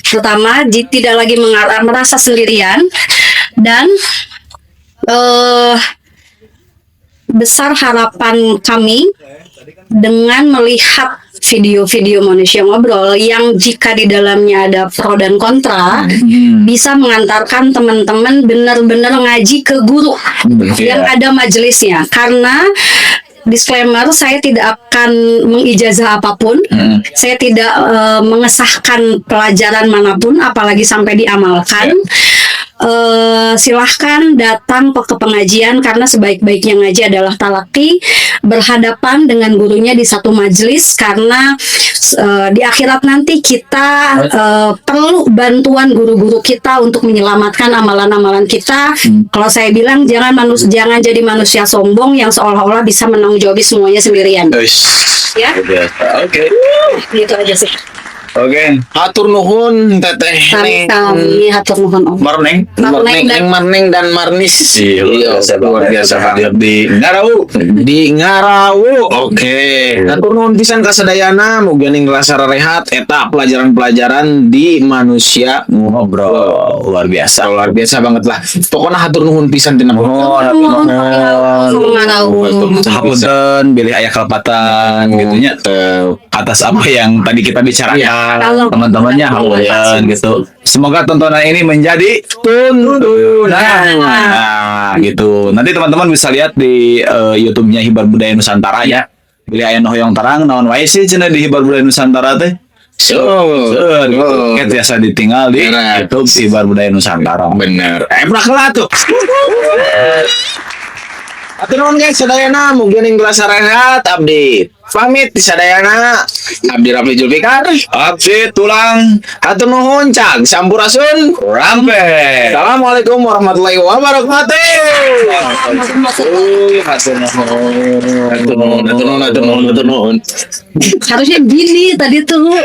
terutama tidak lagi merasa sendirian, dan besar harapan kami dengan melihat video-video manusia ngobrol yang jika di dalamnya ada pro dan kontra, bisa mengantarkan teman-teman benar-benar ngaji ke guru yang ada majelisnya. Karena disclaimer, saya tidak akan mengijazah apapun, saya tidak mengesahkan pelajaran manapun, apalagi sampai diamalkan. Silahkan datang ke pengajian, karena sebaik-baiknya ngaji adalah talaki, berhadapan dengan gurunya di satu majelis, karena di akhirat nanti kita perlu bantuan guru-guru kita untuk menyelamatkan amalan-amalan kita. Kalau saya bilang jangan jadi manusia sombong yang seolah-olah bisa menanggung jawab semuanya sendirian. Ya, Oke. gitu aja sih. Oke. Hatur nuhun teteh. Kami hatur nuhun Om. Marneng. Marneng dan Marnis. Luar biasa hadir di Ngarawu. Di Ngarawu. Oke. Hatur nuhun pisan ka sadayana muga ning lasara rehat eta pelajaran-pelajaran di manusia ngobrol. Luar biasa. Luar biasa banget lah. Pokoknya hatur nuhun pisan tina Hapunten bilih aya kalpatan gitunya atas apa yang tadi kita bicarakan teman-temannya hapunten gitu. Semoga tontonan ini menjadi tuntunan. Nah, gitu. Nanti teman-teman bisa lihat di YouTube-nya Hibar Budaya Nusantara ya. Bilih aya nu hoyong tarang naon wae sih cenah di Hibar Budaya Nusantara teh. Ket biasa ditinggal di YouTube Hibar Budaya Nusantara. bener. Pernah kelah tuh. Hatur nuhun guys sadayana muga ning lasara rehat abdi. Pamit di sadayana. Abdi Rafli Julfikar. Abdi tulang Hatur nuhun cag sampurasun. rampe. Assalamualaikum warahmatullahi wabarakatuh. Harusnya gini tadi tuh.